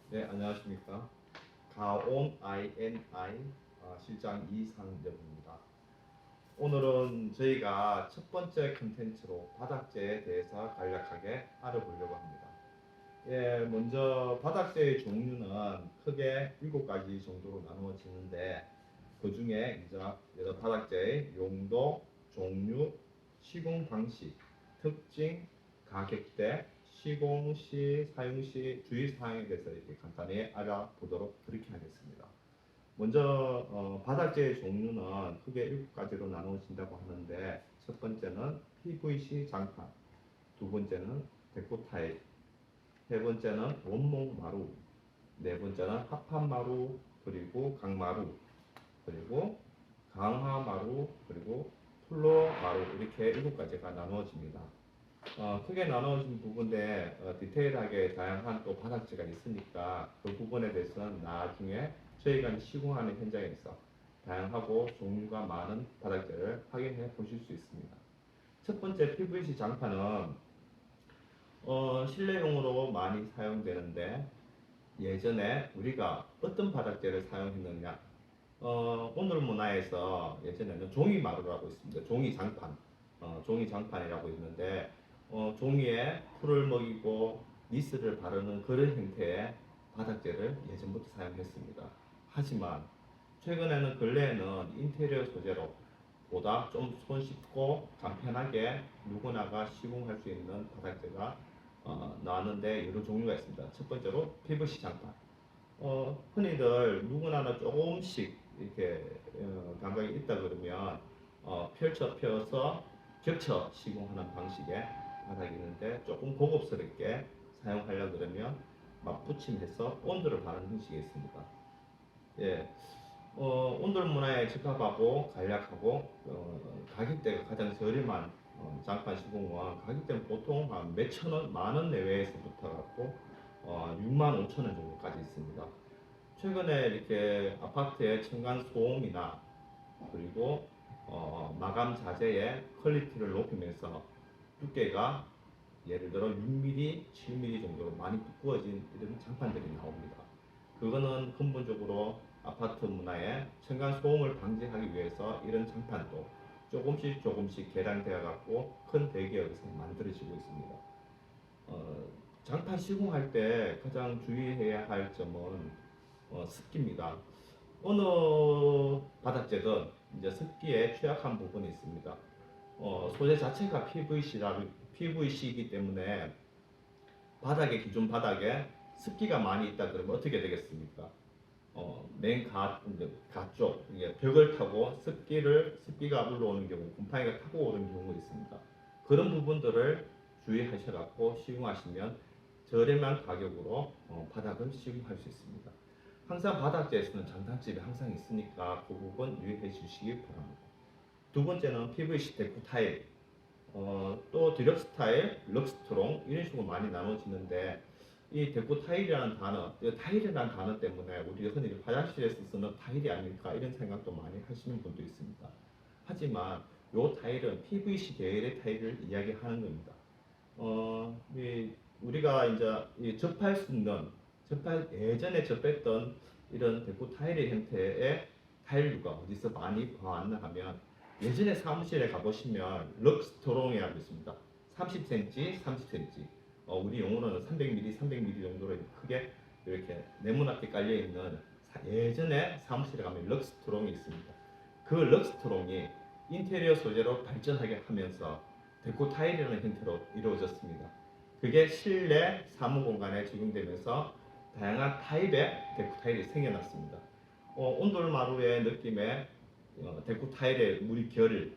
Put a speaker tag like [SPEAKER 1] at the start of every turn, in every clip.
[SPEAKER 1] 네, 안녕하십니까. 가온 INI 실장 이상엽입니다. 오늘은 저희가 첫 번째 컨텐츠로 바닥재에 대해서 간략하게 알아보려고 합니다. 예, 먼저 바닥재의 종류는 크게 7가지 정도로 나누어지는데 그 중에 이제 여러 바닥재의 용도, 종류, 시공 방식, 특징, 가격대, 시공 시, 사용 시 주의 사항에 대해서 이렇게 간단히 알아보도록 그렇게 하겠습니다. 먼저 바닥재의 종류는 크게 7가지로 나누어진다고 하는데 첫 번째는 PVC 장판, 두 번째는 데코 타일, 세 번째는 원목 마루, 네 번째는 합판 마루, 그리고 강마루, 그리고 강화 마루, 그리고 플로어 마루 이렇게 7가지가 나누어집니다. 크게 나누어진 부분에 디테일하게 다양한 또 바닥재가 있으니까 그 부분에 대해서는 나중에 저희가 시공하는 현장에서 다양하고 종류가 많은 바닥재를 확인해 보실 수 있습니다. 첫 번째 PVC 장판은 실내용으로 많이 사용되는데 예전에 우리가 어떤 바닥재를 사용했느냐 오늘 문화에서 예전에는 종이 마루라고 있습니다. 종이 장판, 종이 장판이라고 있는데 종이에 풀을 먹이고 니스를 바르는 그런 형태의 바닥재를 예전부터 사용했습니다. 하지만 최근에는 근래에는 인테리어 소재로 보다 좀 손쉽고 간편하게 누구나가 시공할 수 있는 바닥재가 나왔는데 여러 종류가 있습니다. 첫 번째로 PVC 장판. 흔히들 누구나는 조금씩 이렇게 감각이 있다 그러면 펼쳐 겹쳐 시공하는 방식의 바닥이 있는데 조금 고급스럽게 사용하려 그러면 맞붙임해서 온도를 바르는 형식이 있습니다. 예, 온돌 문화에 적합하고 간략하고 가격대가 가장 저렴한 장판 시공은 가격대는 보통 한 몇천 원, 만 원 내외에서부터 갖고 6만 5천 원 정도까지 있습니다. 최근에 이렇게 아파트의 층간 소음이나 그리고 마감 자재의 퀄리티를 높이면서 두께가 예를 들어 6mm, 7mm 정도로 많이 두꺼워진 이런 장판들이 나옵니다. 그거는 근본적으로 아파트 문화의 층간 소음을 방지하기 위해서 이런 장판도 조금씩 개량되어 갖고 큰 대기업에서 만들어지고 있습니다. 장판 시공할 때 가장 주의해야 할 점은 습기입니다. 어느 바닥재든 이제 습기에 취약한 부분이 있습니다. 소재 자체가 PVC이기 때문에 기존 바닥에 습기가 많이 있다 그러면 어떻게 되겠습니까? 가쪽, 벽을 타고 습기가 올라오는 경우, 곰팡이가 타고 오는 경우가 있습니다. 그런 부분들을 주의하셔갖고 시공하시면 저렴한 가격으로 바닥을 시공할 수 있습니다. 항상 바닥재에서는 장단점이 항상 있으니까 그 부분 유의해 주시기 바랍니다. 두 번째는 PVC 데코 타일, 또 디럭스 타일, 럭스트롱 이런 식으로 많이 나눠지는데 이 데코 타일이라는 단어, 이 타일이라는 단어 때문에 우리가 흔히 화장실에서 쓰는 타일이 아닐까 이런 생각도 많이 하시는 분도 있습니다. 하지만 이 타일은 PVC 계열의 타일을 이야기하는 겁니다. 우리가 이제 접할 수 있는 예전에 접했던 이런 데코 타일의 형태의 타일류가 어디서 많이 봐왔나 하면 예전에 사무실에 가보시면 럭스토롱이라고 있습니다. 30cm, 30cm. 우리 용어로는 300mm, 300mm 정도로 크게 이렇게 네모 앞에 깔려 있는 예전에 사무실에 가면 럭스토롱이 있습니다. 그 럭스토롱이 인테리어 소재로 발전하게 하면서 데코 타일이라는 형태로 이루어졌습니다. 그게 실내 사무 공간에 적용되면서 다양한 타입의 데코 타일이 생겨났습니다. 온돌마루의 느낌의 데코 타일의 물결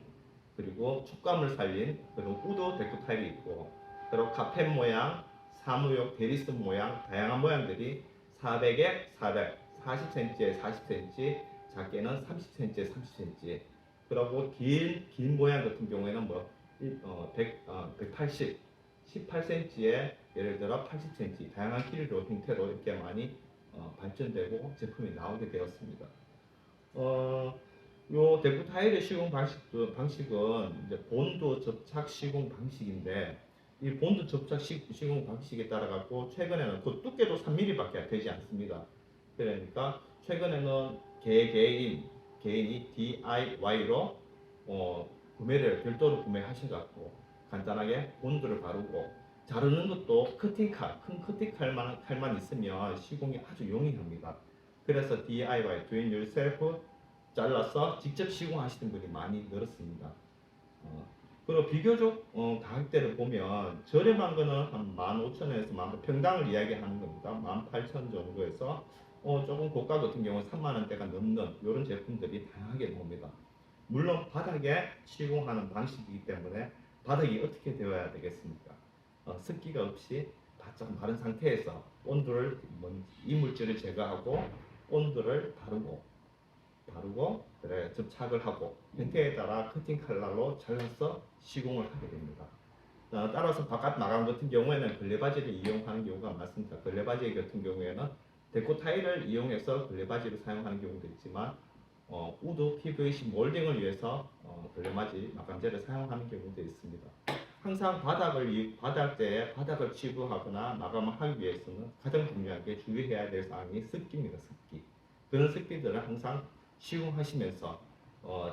[SPEAKER 1] 그리고 촉감을 살린 그런 우드 데코 타일이 있고 그리고 카펫 모양, 사무용 대리석 모양 다양한 모양들이 400에 400, 40cm에 40cm, 작게는 30cm에 30cm 그리고 긴 모양 같은 경우에는 180, 18cm에 예를 들어 80cm 다양한 길이로 형태로 이렇게 많이 발전되고 제품이 나오게 되었습니다. 요 데코 타일의 시공 방식은 이제 본드 접착 시공 방식인데 이 본드 접착 시공 방식에 따라 갖고 최근에는 그 두께도 3mm밖에 되지 않습니다. 그러니까 최근에는 개인이 DIY로 구매를 별도로 구매하셔갖고 간단하게 본드를 바르고 자르는 것도 큰 커팅 칼만 있으면 시공이 아주 용이합니다. 그래서 DIY, Do it yourself 잘라서 직접 시공하시는 분이 많이 늘었습니다. 그리고 비교적 가격대를 보면 저렴한 거는 한 15,000원에서 10,000원, 평당을 이야기하는 겁니다. 18,000원 정도에서 조금 고가 같은 경우는 3만원대가 넘는 이런 제품들이 다양하게 나옵니다. 물론 바닥에 시공하는 방식이기 때문에 바닥이 어떻게 되어야 되겠습니까? 습기가 없이 바짝 마른 상태에서 온도를 이물질을 제거하고 온도를 바르고 그래 접착을 하고 형태에 따라 커팅 칼날로 잘라서 시공을 하게 됩니다. 따라서 바깥 마감 같은 경우에는 걸레바지를 이용하는 경우가 많습니다. 걸레바지 같은 경우에는 데코 타일을 이용해서 걸레바지를 사용하는 경우도 있지만 우드 PVC 몰딩을 위해서 걸레바지 마감재를 사용하는 경우도 있습니다. 항상 바닥재에 바닥을 치부하거나 마감을 하기 위해서는 가장 중요한 게 주의해야 될 사항이 습기입니다. 습기. 그런 습기들을 항상 시공하시면서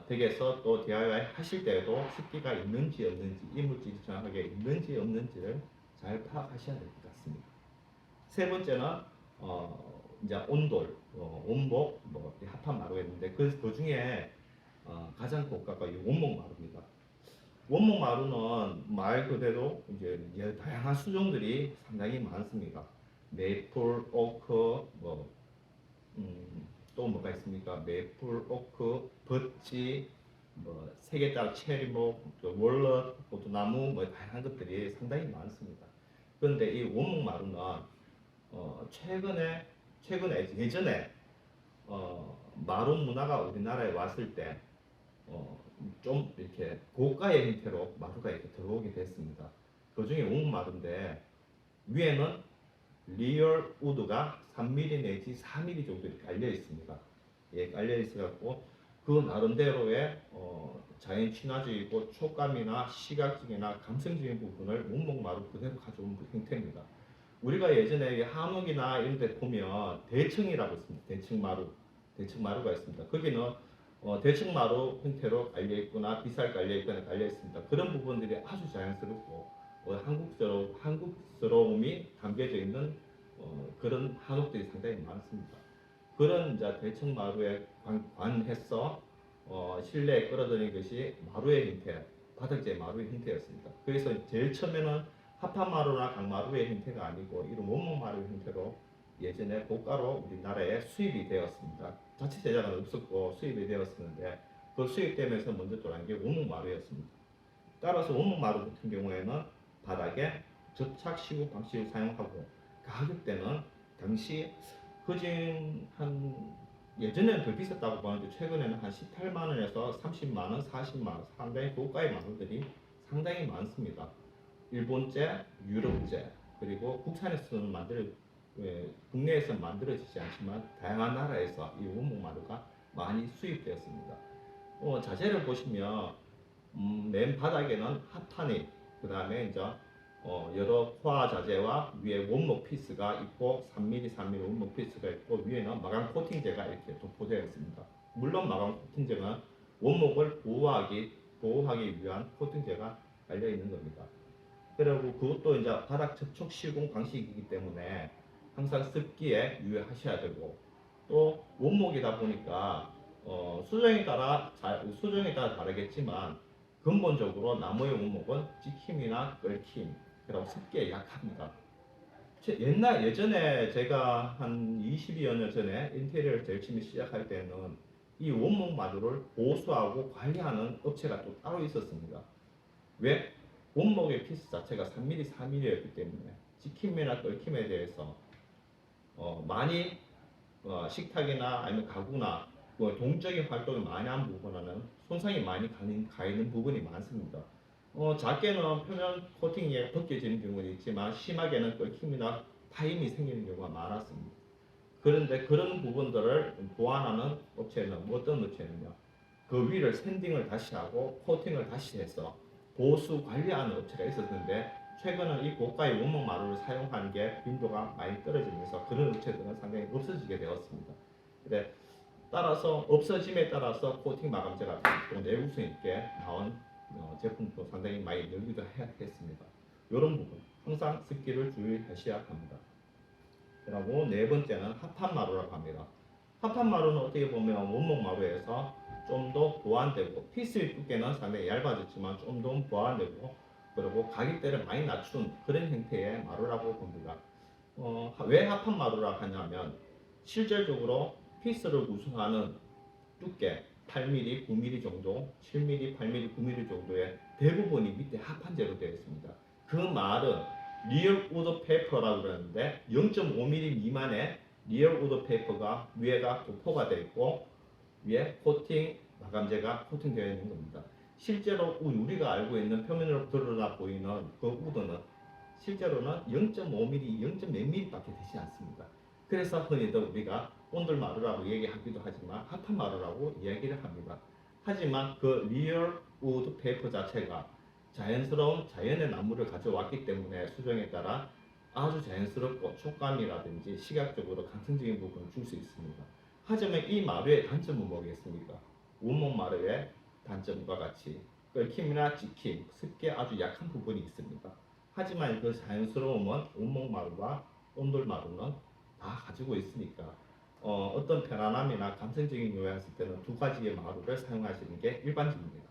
[SPEAKER 1] 댁에서 또 DIY 하실 때에도 습기가 있는지 없는지 이물질이 정확하게 있는지 없는지를 잘 파악하셔야 될 것 같습니다. 세 번째는 이제 온돌, 원목, 합판 마루였는데 그 중에 가장 고가가 이 원목 마루입니다. 원목 마루는 말 그대로 이제 다양한 수종들이 상당히 많습니다. 메이플, 오크, 또 뭐가 있습니까? 메이플, 오크, 버치, 세계달 체리목, 월넛, 포도나무, 다양한 것들이 상당히 많습니다. 그런데 이 원목 마루는 예전에 마루 문화가 우리나라에 왔을 때 좀 이렇게 고가의 형태로 마루가 이렇게 들어오게 됐습니다. 그 중에 원목 마루인데 위에는 리얼 우드가 3mm 내지 4mm 정도 이렇게 깔려 있습니다. 예, 깔려 있어갖고 그 나름대로의 자연 친화적이고 촉감이나 시각적이나 감성적인 부분을 원목 마루 그대로 가져온 형태입니다. 우리가 예전에 한옥이나 이런 데 보면 대층이라고 있습니다. 대층마루가 있습니다. 거기는 대층마루 형태로 깔려 있거나 비살 깔려 있거나 깔려 있습니다. 그런 부분들이 아주 자연스럽고 한국스러움이 담겨져 있는 그런 한옥들이 상당히 많습니다. 그런 이제 대청마루에 관해서 실내에 끌어들인 것이 마루의 형태, 바닥재 마루의 형태였습니다. 그래서 제일 처음에는 합판마루나 강마루의 형태가 아니고 이런 원목마루의 형태로 예전에 고가로 우리나라에 수입이 되었습니다. 자체 제작은 없었고 수입이 되었었는데 그 수입되면서 먼저 들어간 게 원목마루였습니다. 따라서 원목마루 같은 경우에는 바닥에 접착 시공 방식을 사용하고 가격대는 당시 예전에는 더 비쌌다고 보는데 최근에는 한 18만 원에서 30만 원, 40만 원 상당히 고가의 마루들이 상당히 많습니다. 일본제, 유럽제 그리고 국내에서 만들어지지 않지만 다양한 나라에서 이 원목 마루가 많이 수입되었습니다. 자재를 보시면 맨 바닥에는 합판이 그 다음에 이제 여러 코아 자재와 위에 원목 피스가 있고 3mm, 3mm 원목 피스가 있고 위에는 마감 코팅제가 이렇게 도포되어 있습니다. 물론 마감 코팅제는 원목을 보호하기 위한 코팅제가 깔려 있는 겁니다. 그리고 그것도 이제 바닥 접촉 시공 방식이기 때문에 항상 습기에 유의하셔야 되고 또 원목이다 보니까 수정에 따라 다르겠지만 근본적으로 나무의 원목은 찍힘이나 끓힘 그리고 습기에 약합니다. 예전에 제가 한 20여 년 전에 인테리어를 열심히 시작할 때는 이 원목 마루를 보수하고 관리하는 업체가 또 따로 있었습니다. 왜? 원목의 피스 자체가 3mm, 4mm였기 때문에 찍힘이나 끓힘에 대해서 많이 식탁이나 아니면 가구나 동적인 활동을 많이 한 부분에는 손상이 많이 가 있는 부분이 많습니다. 작게는 표면 코팅이 벗겨지는 경우도 있지만 심하게는 끓힘이나 타임이 생기는 경우가 많았습니다. 그런데 그런 부분들을 보완하는 업체는 어떤 업체느냐? 그 위를 샌딩을 다시 하고 코팅을 다시 해서 보수 관리하는 업체가 있었는데 최근은 이 고가의 원목 마루를 사용하는 게 빈도가 많이 떨어지면서 그런 업체들은 상당히 없어지게 되었습니다. 그래, 따라서 없어짐에 따라서 코팅 마감재가 또 내구성 있게 나온 제품도 상당히 많이 늘기도 했습니다. 이런 부분 항상 습기를 주의하셔야 합니다. 그리고 네 번째는 합판 마루라고 합니다. 합판 마루는 어떻게 보면 원목 마루에서 좀 더 보완되고 피스의 두께는 상당히 얇아졌지만 좀 더 보완되고 그리고 가격대를 많이 낮춘 그런 형태의 마루라고 봅니다. 왜 합판 마루라고 하냐면 실질적으로 피스를 구성하는 두께 8mm, 9mm 정도, 7mm, 8mm, 9mm 정도의 대부분이 밑에 합판재로 되어 있습니다. 그 말은 리얼 우드 페이퍼라고 그러는데 0.5mm 미만의 리얼 우드 페이퍼가 위에가 도포가 되어 있고 위에 코팅 마감재가 코팅되어 있는 겁니다. 실제로 우리가 알고 있는 표면으로 드러나 보이는 그 우드는 실제로는 0.5mm, 0.몇 mm밖에 되지 않습니다. 그래서 흔히들 우리가 온돌마루라고 얘기하기도 하지만 합판마루라고 이야기를 합니다. 하지만 그 리얼 우드 페이퍼 자체가 자연스러운 자연의 나무를 가져왔기 때문에 수정에 따라 아주 자연스럽고 촉감이라든지 시각적으로 강성적인 부분을 줄 수 있습니다. 하지만 이 마루의 단점은 뭐겠습니까? 원목 마루의 단점과 같이 끓김이나 찍힘, 습기에 아주 약한 부분이 있습니다. 하지만 그 자연스러움은 원목 마루와 온돌 마루는 다 가지고 있으니까 어떤 편안함이나 감성적인 요소였을 때는 두 가지의 마루를 사용하시는 게 일반적입니다.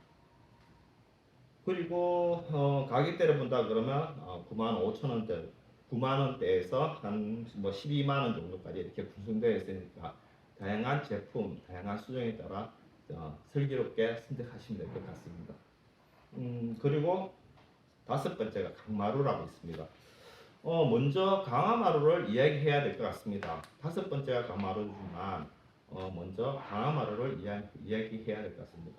[SPEAKER 1] 그리고 가격대를 본다 그러면 95,000원대, 9만원대에서 한 뭐 12만원 정도까지 이렇게 구성되어 있으니까 다양한 제품, 다양한 수정에 따라 슬기롭게 선택하시면 될 것 같습니다. 그리고 다섯 번째가 강마루라고 있습니다. 먼저 강화마루를 이야기해야 될 것 같습니다. 다섯 번째가 강마루지만 먼저 강화마루를 이야기해야 될 것 같습니다.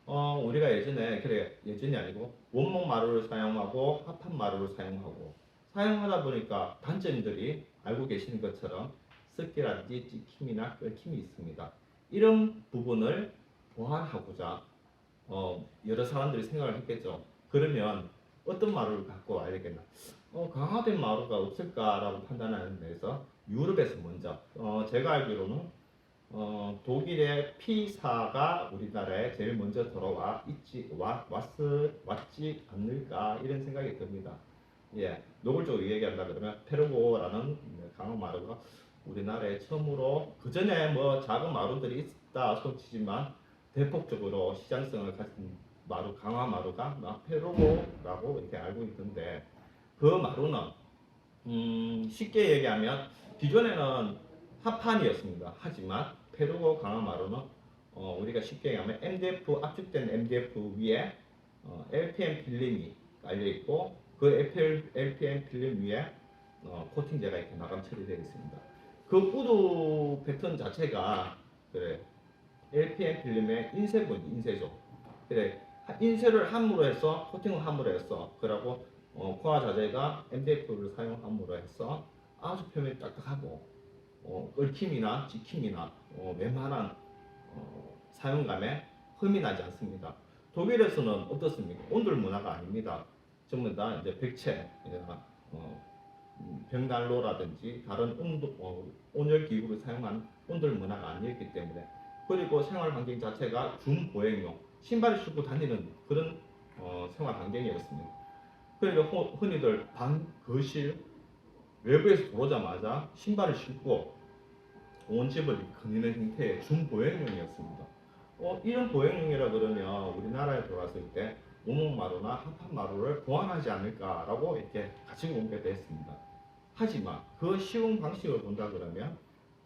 [SPEAKER 1] 우리가 예전에 그래 예전이 아니고 원목 마루를 사용하고 합판 마루를 사용하다 보니까 단점들이 알고 계시는 것처럼 습기라든지 찍힘이나 끓김이 있습니다. 이런 부분을 보완하고자 여러 사람들이 생각을 했겠죠. 그러면 어떤 마루를 갖고 와야 되겠나? 강화된 마루가 없을까라고 판단하는 데서 유럽에서 먼저 제가 알기로는 독일의 P사가 우리나라에 제일 먼저 왔지 않을까 이런 생각이 듭니다. 예, 노골적으로 얘기한다 그러면 페르고라는 강화 마루가 우리나라에 처음으로 그 전에 뭐 작은 마루들이 있다 손치지만 대폭적으로 시장성을 가진 마루 강화 마루가 페르고라고 이렇게 알고 있던데 그 마루는 쉽게 얘기하면 기존에는 합판이었습니다. 하지만 페르고 강화 마루는 우리가 쉽게 얘기하면 MDF 압축된 MDF 위에 LPM 필름이 깔려 있고 그 LPM 필름 위에 코팅제가 이렇게 마감 처리되어 있습니다. 그 우드 패턴 자체가 그래 LPM 필름의 인쇄죠. 그래 인쇄를 함으로 해서 코팅을 함으로 해서 그러고 코아 자재가 MDF를 사용함으로 해서 아주 표면이 딱딱하고 얽힘이나 찍힘이나 웬만한 사용감에 흠이 나지 않습니다. 독일에서는 어떻습니까? 온돌 문화가 아닙니다. 전부 다 이제 백체, 벽난로라든지 다른 온열 기구를 사용한 온돌 문화가 아니었기 때문에 그리고 생활 환경 자체가 준보행용 신발을 신고 다니는 그런 생활 환경이었습니다. 그러니까 흔히들 방, 거실, 외부에서 들어오자마자 신발을 신고 온 집을 거니는 형태의 준보행용이었습니다. 이런 보행용이라 그러면 우리나라에 들어왔을 때 원목마루나 합판마루를 보완하지 않을까라고 이렇게 가지고 오게 됐습니다. 하지만 그 쉬운 방식을 본다 그러면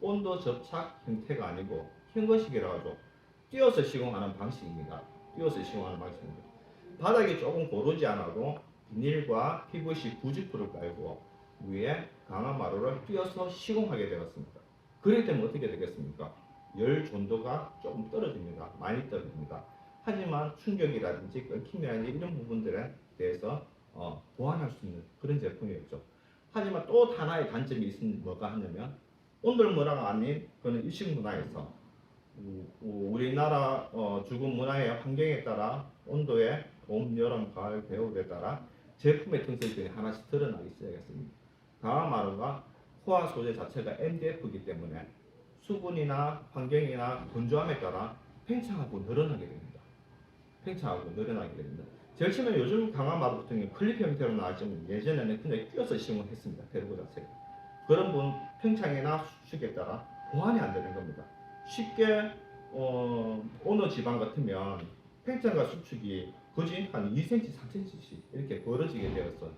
[SPEAKER 1] 온도 접착 형태가 아니고 현거식이라 하죠. 띄어서 시공하는 방식입니다. 띄어서 시공하는 방식입니다. 바닥이 조금 고르지 않아도 비닐과 PVC 부직포를 깔고 위에 강화마루를 띄어서 시공하게 되었습니다. 그렇기 때문에 어떻게 되겠습니까? 열 전도가 조금 떨어집니다. 많이 떨어집니다. 하지만 충격이라든지 끓김이라든지 이런 부분들에 대해서 보완할 수 있는 그런 제품이었죠. 하지만 또 하나의 단점이 있으면 뭐가 하냐면 온돌 문화가 아닌 그런 일식 문화에서 우리나라 주거 문화의 환경에 따라 온도의 봄, 여름, 가을, 겨울에 따라 제품의 특성들이 하나씩 드러나기 시작했습니다. 강화마루가 코아 소재 자체가 MDF이기 때문에 수분이나 환경이나 건조함에 따라 팽창하고 늘어나게 됩니다. 팽창하고 늘어나게 됩니다. 제일 처음에 요즘 강화마루 같은 경우 클립 형태로 나왔지만 예전에는 그냥 끼워서 시공을 했습니다. 배로고 자체가. 그런 분 팽창이나 수축에 따라 보완이 안 되는 겁니다. 쉽게 어느 지방 같으면 팽창과 수축이 거진 한 2cm, 3cm씩 이렇게 벌어지게 되었어요.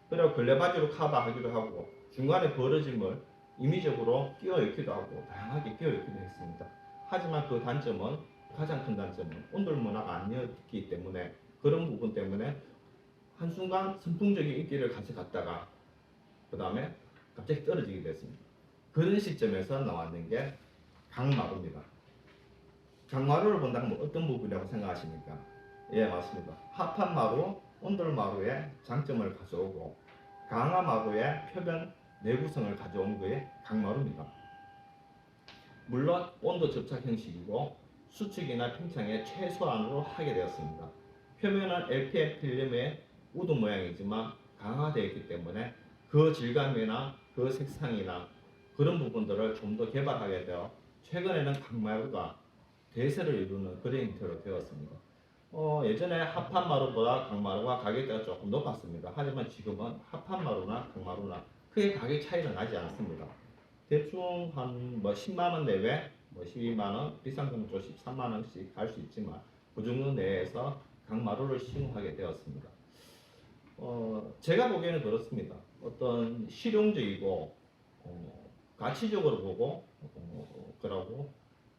[SPEAKER 1] 그리고 걸레바지로 커버하기도 하고 중간에 벌어짐을 임의적으로 끼워 넣기도 하고 다양하게 끼워 넣기도 했습니다. 하지만 그 단점은 가장 큰 단점은 온돌 문화가 안 되었기 때문에 그런 부분 때문에 한순간 선풍적인 인기를 가져갔다가 그 다음에 갑자기 떨어지게 됐습니다. 그런 시점에서 나왔는 게 강마루입니다. 강마루를 본다면 어떤 부분이라고 생각하십니까? 예, 맞습니다. 합판마루, 온돌마루의 장점을 가져오고 강화마루의 표면 내구성을 가져온 게 강마루입니다. 물론 온도 접착 형식이고 수축이나 팽창에 최소한으로 하게 되었습니다. 표면은 LPM 필름의 우드 모양이지만 강화되어 있기 때문에 그 질감이나 그 색상이나 그런 부분들을 좀 더 개발하게 되어 최근에는 강마루가 대세를 이루는 그런 형태로 되었습니다. 예전에 합판마루보다 강마루가 가격대가 조금 높았습니다. 하지만 지금은 합판마루나 강마루나 크게 가격 차이는 나지 않습니다. 대충 한 10만 원 내외, 12만 원, 비싼 거는 좀 13만 원씩 갈 수 있지만 그 정도 내에서 강마루를 시공하게 되었습니다. 제가 보기에는 그렇습니다. 어떤 실용적이고 가치적으로 보고 그러고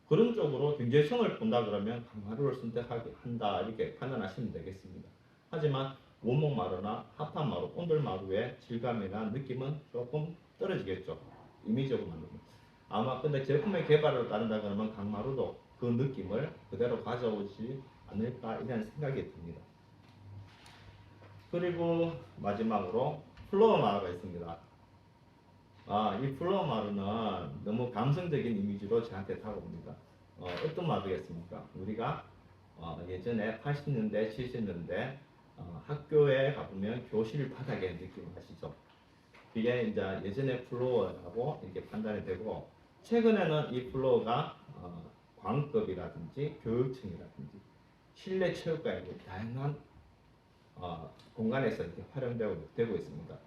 [SPEAKER 1] 그런 쪽으로 경제성을 본다 그러면 강마루를 선택하게 한다 이렇게 판단하시면 되겠습니다. 하지만 원목마루나 합판마루, 온돌마루의 질감이나 느낌은 조금 떨어지겠죠. 임의적으로 만들면. 아마 근데 제품의 개발을 따른다 그러면 강마루도 그 느낌을 그대로 가져오지 않을까 이런 생각이 듭니다. 그리고 마지막으로 플로어 마루가 있습니다. 이 플로어 마루는 너무 감성적인 이미지로 저한테 다가옵니다. 어떤 마루겠습니까? 우리가 예전에 80년대, 70년대 학교에 가보면 교실 바닥의 느낌을 아시죠? 그게 이제 예전에 플로어라고 이렇게 판단이 되고 최근에는 이 플로어가 광급이라든지 교육청이라든지 실내 체육관이고 다양한 공간에서 이렇게 활용되고 있습니다.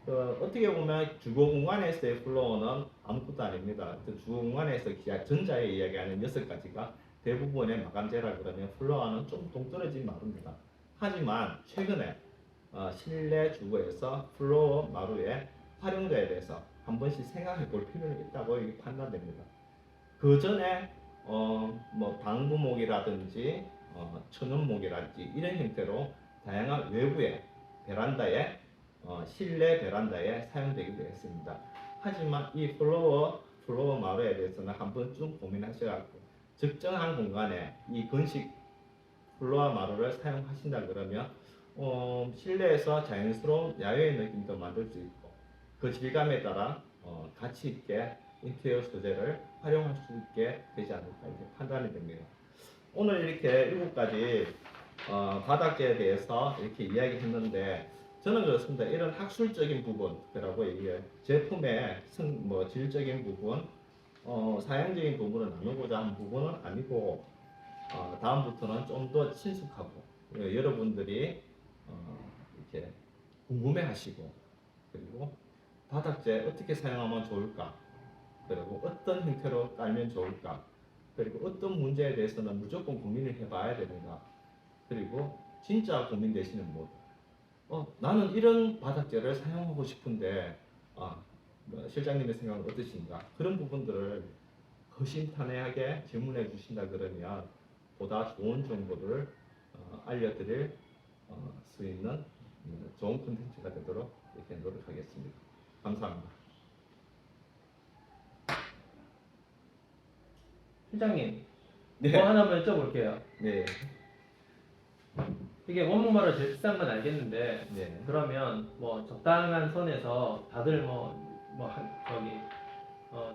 [SPEAKER 1] 어떻게 보면 주거 공간에서의 플로어는 아무것도 아닙니다. 주거 공간에서 전자에 이야기하는 6가지가 대부분의 마감재라 그러면 플로어는 좀 동떨어진 마루입니다. 하지만 최근에 실내 주거에서 플로어 마루의 활용도에 대해서 한 번씩 생각해 볼 필요는 있다고 판단됩니다. 그 전에 방부목이라든지 천연목이라든지 이런 형태로 다양한 외부의 베란다에 실내 베란다에 사용되기도 했습니다. 하지만 이 플로어 마루에 대해서는 한 번쯤 고민하셔갖고 적정한 공간에 이 건식 플로어 마루를 사용하신다 그러면 실내에서 자연스러운 야외의 느낌도 만들 수 있고 그 질감에 따라 가치 있게 인테리어 소재를 활용할 수 있게 되지 않을까 이렇게 판단이 됩니다. 오늘 이렇게 7가지 바닥재에 대해서 이렇게 이야기했는데 저는 그렇습니다. 이런 학술적인 부분, 그리고 이게 제품의 질적인 부분, 사용적인 부분을 나누고자 한 부분은 아니고 다음부터는 좀 더 친숙하고 여러분들이 이렇게 궁금해하시고 그리고 바닥재 어떻게 사용하면 좋을까, 그리고 어떤 형태로 깔면 좋을까, 그리고 어떤 문제에 대해서는 무조건 고민을 해봐야 되는가, 그리고 진짜 고민되시는 분, 나는 이런 바닥재를 사용하고 싶은데 실장님의 생각은 어떠신가, 그런 부분들을 허심탄회하게 질문해 주신다 그러면 보다 좋은 정보를 알려드릴 수 있는 좋은 콘텐츠가 되도록 이렇게 노력하겠습니다. 감사합니다.
[SPEAKER 2] 실장님,
[SPEAKER 1] 네.
[SPEAKER 2] 뭐 하나만 여쭤볼게요.
[SPEAKER 1] 네.
[SPEAKER 2] 이게 원목마루 제일 비싼 건 알겠는데,
[SPEAKER 1] 네.
[SPEAKER 2] 그러면 적당한 선에서 다들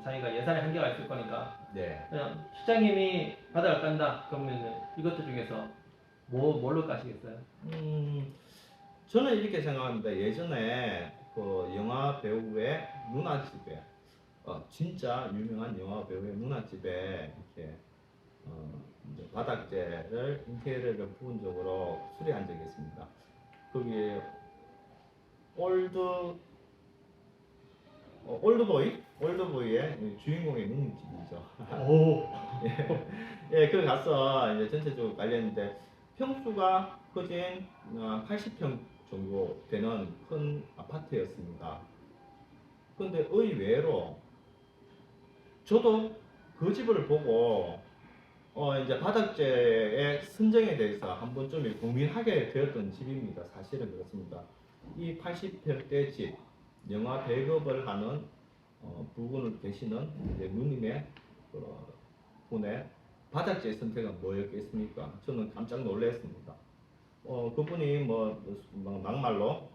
[SPEAKER 2] 자기가 예산에 한계가 있을 거니까,
[SPEAKER 1] 네.
[SPEAKER 2] 그냥 실장님이 바닥을 깐다 그러면 이것들 중에서 뭘로 까시겠어요?
[SPEAKER 1] 저는 이렇게 생각합니다. 예전에 그 영화 배우의 누나집에 진짜 유명한 영화 배우의 누나집에 이렇게 이제 바닥재를 인테리어를 부분적으로 수리한 적이 있습니다. 거기에 올드보이의 주인공의 누님집이죠.
[SPEAKER 2] 오.
[SPEAKER 1] 예, 그 가서 이제 전체적으로 관리했는데 평수가 거진 80평 정도 되는 큰 아파트였습니다. 그런데 의외로 저도 그 집을 보고 이제 바닥재의 선정에 대해서 한 번쯤 고민하게 되었던 집입니다. 사실은 그렇습니다. 이 80평대 집, 영화 배급을 하는 부분을 계시는 이제 누님의 분의 바닥재 선택은 뭐였겠습니까? 저는 깜짝 놀랐습니다. 그분이 막말로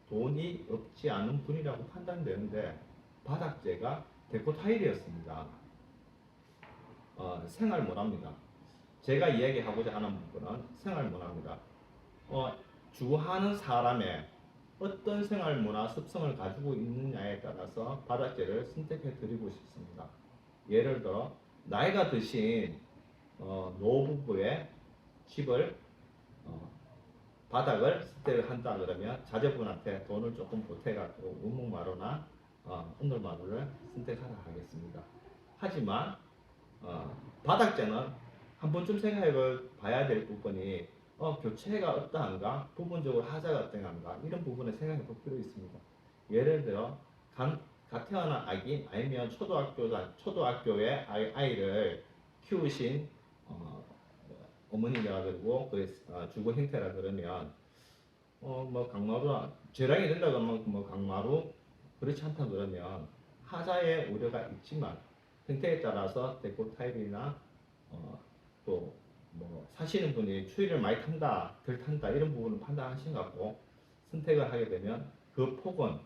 [SPEAKER 1] 돈이 없지 않은 분이라고 판단되는데 바닥재가 데코 타일이었습니다. 생활문화입니다. 제가 이야기하고자 하는 부분은 생활문화입니다. 주하는 사람의 어떤 생활문화 습성을 가지고 있느냐에 따라서 바닥재를 선택해 드리고 싶습니다. 예를 들어 나이가 드신 노부부의 집을 바닥을 선택을 한다 그러면 자제분한테 돈을 조금 보태갖고 우묵마루나 언돌마루를 선택하라 하겠습니다. 하지만 바닥재는 한 번쯤 생각해 봐야 될 부분이 교체가 어떠한가, 부분적으로 하자가 어떠한가 이런 부분을 생각해 볼 필요 있습니다. 예를 들어 갓 태어난 아기 아니면 초등학교의 아이를 키우신 어머니라 그러고 주거 형태라 그러면 강마루나 재량이 된다 그러면 강마루 그렇지 않다 그러면 하자의 우려가 있지만 형태에 따라서 데코 타입이나 또 사시는 분이 추위를 많이 탄다 덜 탄다 이런 부분을 판단하신 것 같고 선택을 하게 되면 그 폭은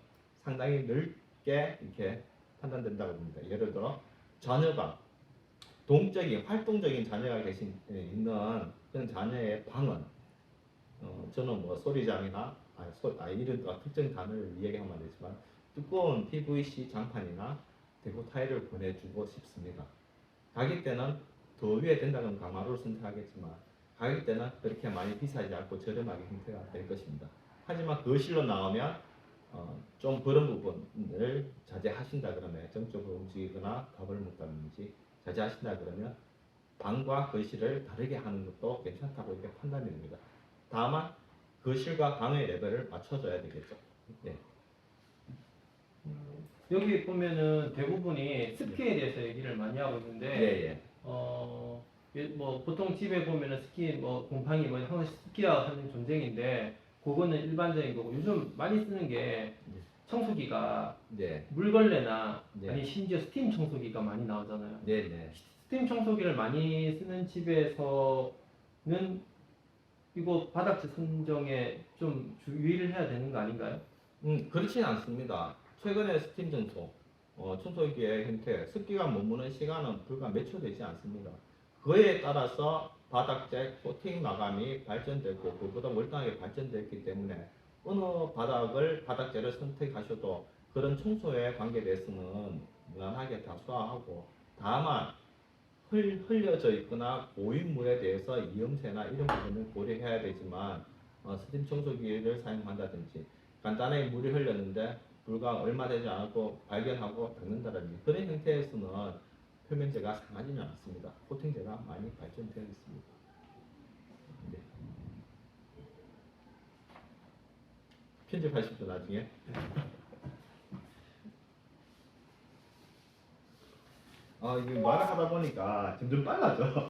[SPEAKER 1] 상당히 넓게 이렇게 판단된다고 봅니다. 예를 들어 자녀가 동적인 활동적인 자녀가 있는 그런 자녀의 방은 저는 소리장이나 이런 특정 단어를 이야기하면 안 되지만 두꺼운 PVC 장판이나 데코 타일을 보내주고 싶습니다. 가격 때는 더 위에 된다면 강마루를 선택하겠지만 가격 때는 그렇게 많이 비싸지 않고 저렴하게 형태가 될 것입니다. 하지만 거실로 나오면 좀 그런 부분을 자제하신다 그러면 정적으로 움직이거나 밥을 먹다든지 자제하신다 그러면 방과 거실을 다르게 하는 것도 괜찮다고 이렇게 판단이 됩니다. 다만 거실과 방의 레벨을 맞춰줘야 되겠죠. 네.
[SPEAKER 2] 여기 보면은 대부분이 스키에 대해서 얘기를 많이 하고 있는데,
[SPEAKER 1] 예.
[SPEAKER 2] 보통 집에 보면은 스키 곰팡이 항상 스키와 하는 전쟁인데, 그거는 일반적인 거고, 요즘 많이 쓰는 게 청소기가
[SPEAKER 1] 네.
[SPEAKER 2] 물걸레나
[SPEAKER 1] 네.
[SPEAKER 2] 아니 심지어 스팀 청소기가 많이 나오잖아요.
[SPEAKER 1] 네.
[SPEAKER 2] 스팀 청소기를 많이 쓰는 집에서는 이거 바닥재 선정에 좀 주의를 해야 되는 거 아닌가요?
[SPEAKER 1] 그렇진 않습니다. 최근에 스팀 청소기의 형태, 습기가 머무는 시간은 불과 몇 초 되지 않습니다. 그에 따라서 바닥재 코팅 마감이 발전됐고 그보다 월등하게 발전됐기 때문에 어느 바닥재를 선택하셔도 그런 청소에 관계돼서는 무난하게 다 수하하고 다만 흘려져 있거나 고인물에 대해서 이음새나 이런 부분을 고려해야 되지만 스팀 청소기를 사용한다든지 간단하게 물이 흘렸는데 불과 얼마 되지 않고 발견하고 닦는다든지 그런 형태에서는 표면재가 상하지는 않습니다. 코팅재가 많이 발전되어 있습니다. 네. 편집하십시오 나중에. 이게 말을 하다 보니까 점점 빨라져.